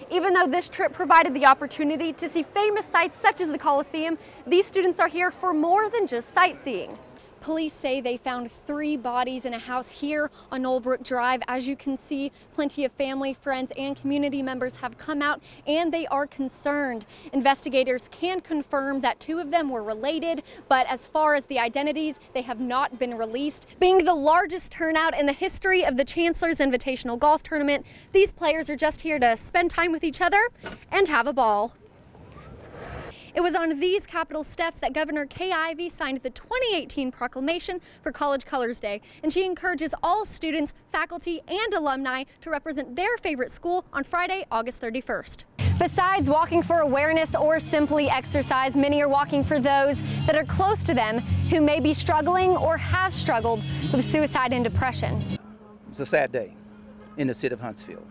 Even though this trip provided the opportunity to see famous sites such as the Coliseum, these students are here for more than just sightseeing. Police say they found 3 bodies in a house here on Knowlbrook Drive. As you can see, plenty of family, friends, and community members have come out, and they are concerned. Investigators can confirm that 2 of them were related, but as far as the identities, they have not been released. Being the largest turnout in the history of the Chancellor's Invitational Golf Tournament, these players are just here to spend time with each other and have a ball. It was on these Capitol steps that Governor Kay Ivey signed the 2018 proclamation for College Colors Day, and she encourages all students, faculty, and alumni to represent their favorite school on Friday, August 31st. Besides walking for awareness or simply exercise, many are walking for those that are close to them who may be struggling or have struggled with suicide and depression. It's a sad day in the city of Huntsville.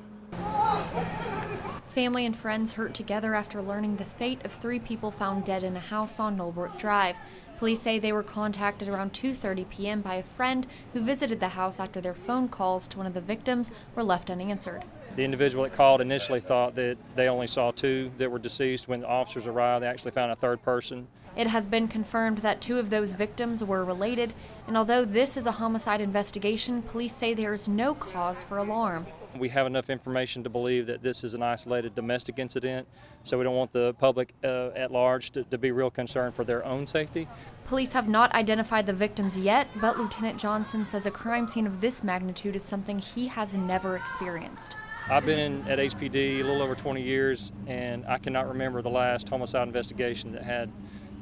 Family and friends hurt together after learning the fate of 3 people found dead in a house on Knowlbrook Drive. Police say they were contacted around 2:30 p.m. by a friend who visited the house after their phone calls to one of the victims were left unanswered. The individual that called initially thought that they only saw 2 that were deceased. When the officers arrived, they actually found a 3rd person. It has been confirmed that 2 of those victims were related, and although this is a homicide investigation, police say there is no cause for alarm. We have enough information to believe that this is an isolated domestic incident, so we don't want the public at large to be real concerned for their own safety. Police have not identified the victims yet, but Lieutenant Johnson says a crime scene of this magnitude is something he has never experienced. I've been at HPD a little over 20 years, and I cannot remember the last homicide investigation that had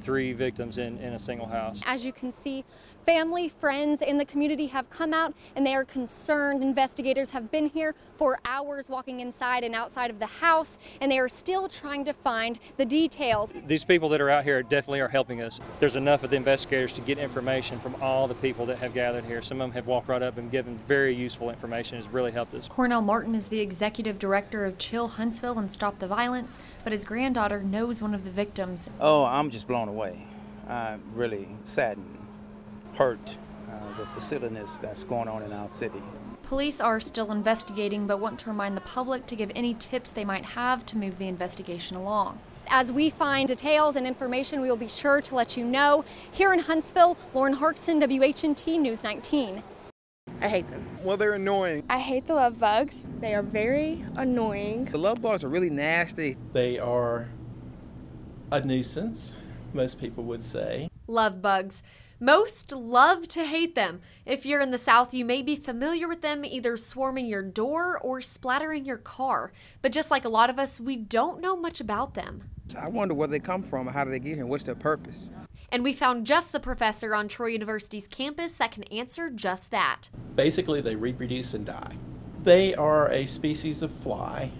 3 victims in a single house. As you can see, family, friends, and the community have come out and they are concerned. Investigators have been here for hours walking inside and outside of the house, and they are still trying to find the details. These people that are out here definitely are helping us. There's enough of the investigators to get information from all the people that have gathered here. Some of them have walked right up and given very useful information. It's really helped us. Cornell Martin is the executive director of Chill Huntsville and Stop the Violence, but his granddaughter knows one of the victims. Oh, I'm just blown away. I'm really saddened, hurt with the silliness that's going on in our city. Police are still investigating, but want to remind the public to give any tips they might have to move the investigation along. As we find details and information, we will be sure to let you know. Here in Huntsville, Lauren Harksen, WHNT News 19. I hate them. Well, they're annoying. I hate the love bugs. They are very annoying. The love bugs are really nasty. They are a nuisance, most people would say. Love bugs. Most love to hate them. If you're in the South, you may be familiar with them either swarming your door or splattering your car. But just like a lot of us, we don't know much about them. I wonder where they come from and how did they get here and what's their purpose. And we found just the professor on Troy University's campus that can answer just that. Basically, they reproduce and die. They are a species of fly.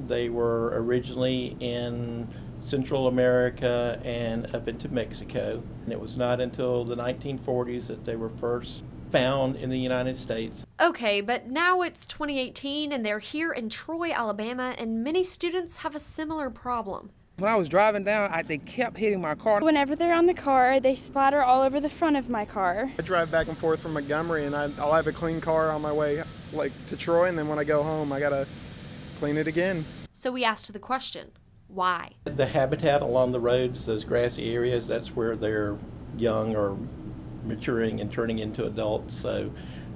They were originally in Central America and up into Mexico. And it was not until the 1940s that they were first found in the United States. Okay, but now it's 2018 and they're here in Troy, Alabama, and many students have a similar problem. When I was driving down, they kept hitting my car. Whenever they're on the car, they splatter all over the front of my car. I drive back and forth from Montgomery, and I'll have a clean car on my way to Troy, and then when I go home, I gotta clean it again. So we asked the question, why? The habitat along the roads, those grassy areas, that's where they're young or maturing and turning into adults. So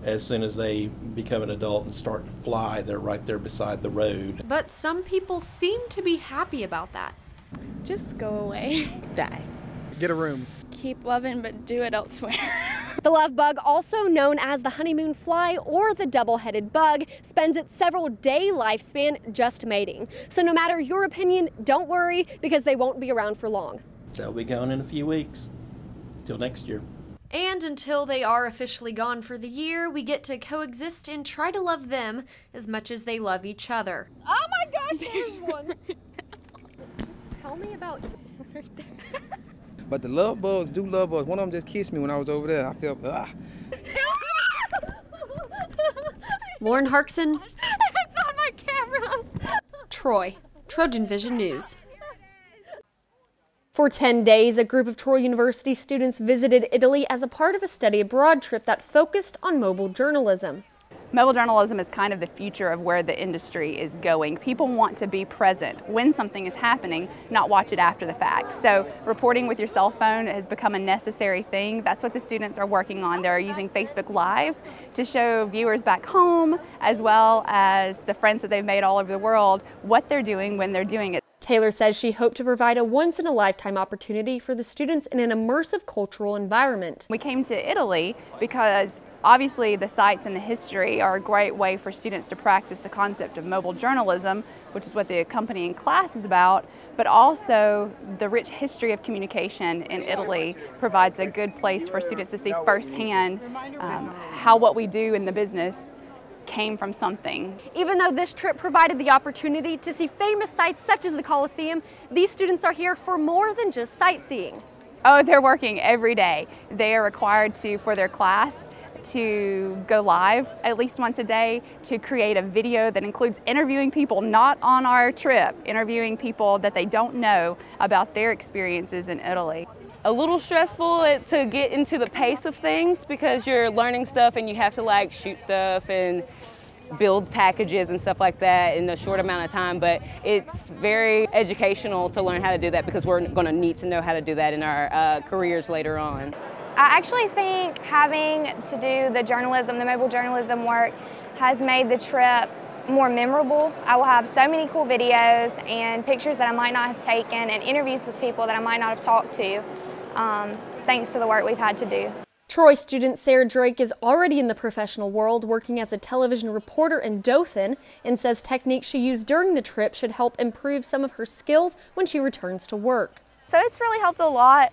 as soon as they become an adult and start to fly, they're right there beside the road. But some people seem to be happy about that. Just go away. Die. Get a room. Keep loving, but do it elsewhere. The love bug, also known as the honeymoon fly or the double-headed bug, spends its several-day lifespan just mating. So no matter your opinion, don't worry, because they won't be around for long. They'll be gone in a few weeks. Till next year. And until they are officially gone for the year, we get to coexist and try to love them as much as they love each other. Oh my gosh, there's one! Just tell me about But the love bugs do love us. One of them just kissed me when I was over there. I felt, Lauren Harksen. It's on my camera. Troy, Trojan Vision News. For 10 days, a group of Troy University students visited Italy as a part of a study abroad trip that focused on mobile journalism. Mobile journalism is kind of the future of where the industry is going. People want to be present when something is happening, not watch it after the fact. So reporting with your cell phone has become a necessary thing. That's what the students are working on. They're using Facebook Live to show viewers back home, as well as the friends that they've made all over the world, what they're doing when they're doing it. Taylor says she hoped to provide a once-in-a-lifetime opportunity for the students in an immersive cultural environment. We came to Italy because obviously the sites and the history are a great way for students to practice the concept of mobile journalism, which is what the accompanying class is about, but also the rich history of communication in Italy provides a good place for students to see firsthand how what we do in the business came from something. Even though this trip provided the opportunity to see famous sites such as the Coliseum, these students are here for more than just sightseeing. Oh, they're working every day. They are required to, for their class, to go live at least once a day, to create a video that includes interviewing people not on our trip, interviewing people that they don't know about their experiences in Italy. A little stressful to get into the pace of things because you're learning stuff and you have to like shoot stuff and build packages and stuff like that in a short amount of time, but it's very educational to learn how to do that because we're going to need to know how to do that in our careers later on. I actually think having to do the mobile journalism work has made the trip more memorable. I will have so many cool videos and pictures that I might not have taken and interviews with people that I might not have talked to, thanks to the work we've had to do. Troy student Sarah Drake is already in the professional world working as a television reporter in Dothan and says techniques she used during the trip should help improve some of her skills when she returns to work. So it's really helped a lot.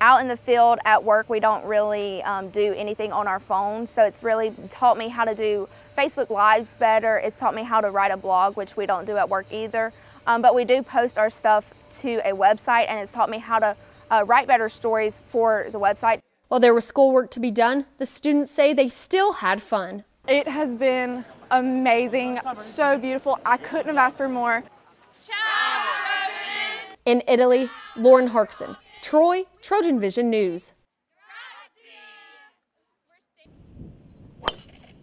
Out in the field at work, we don't really do anything on our phones, so it's really taught me how to do Facebook Lives better. It's taught me how to write a blog, which we don't do at work either, but we do post our stuff to a website, and it's taught me how to write better stories for the website. While there was schoolwork to be done, the students say they still had fun. It has been amazing, so beautiful. I couldn't have asked for more. In Italy, Lauren Harksen, Troy, Trojan Vision News.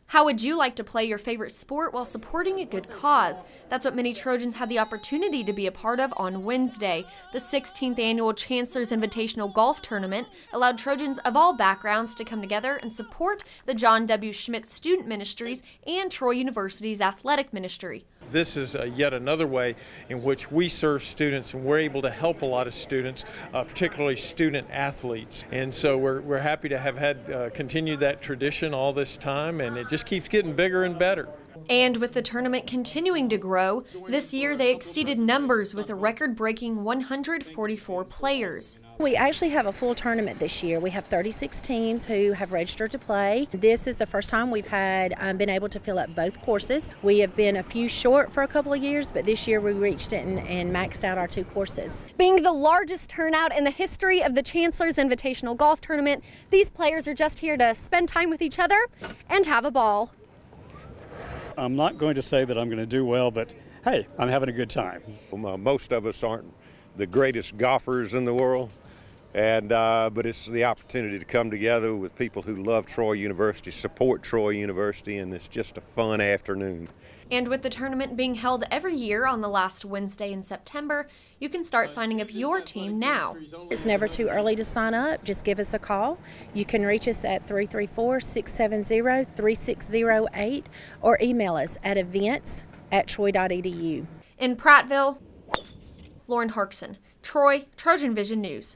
How would you like to play your favorite sport while supporting a good cause? That's what many Trojans had the opportunity to be a part of on Wednesday. The 16th annual Chancellor's Invitational Golf Tournament allowed Trojans of all backgrounds to come together and support the John W. Schmidt Student Ministries and Troy University's Athletic Ministry. This is yet another way in which we serve students, and we're able to help a lot of students, particularly student athletes. And so we're happy to have had continued that tradition all this time, and it just keeps getting bigger and better. And with the tournament continuing to grow, this year they exceeded numbers with a record-breaking 144 players. We actually have a full tournament this year. We have 36 teams who have registered to play. This is the first time we've had been able to fill up both courses. We have been a few short for a couple of years, but this year we reached it and maxed out our 2 courses. Being the largest turnout in the history of the Chancellor's Invitational Golf Tournament, these players are just here to spend time with each other and have a ball. I'm not going to say that I'm going to do well, but hey, I'm having a good time. Most of us aren't the greatest golfers in the world, but it's the opportunity to come together with people who love Troy University, support Troy University, and it's just a fun afternoon. And with the tournament being held every year on the last Wednesday in September, you can start signing up your team now. It's never too early to sign up. Just give us a call. You can reach us at 334-670-3608 or email us at events@troy.edu. In Prattville, Lauren Harksen, Troy, Trojan Vision News.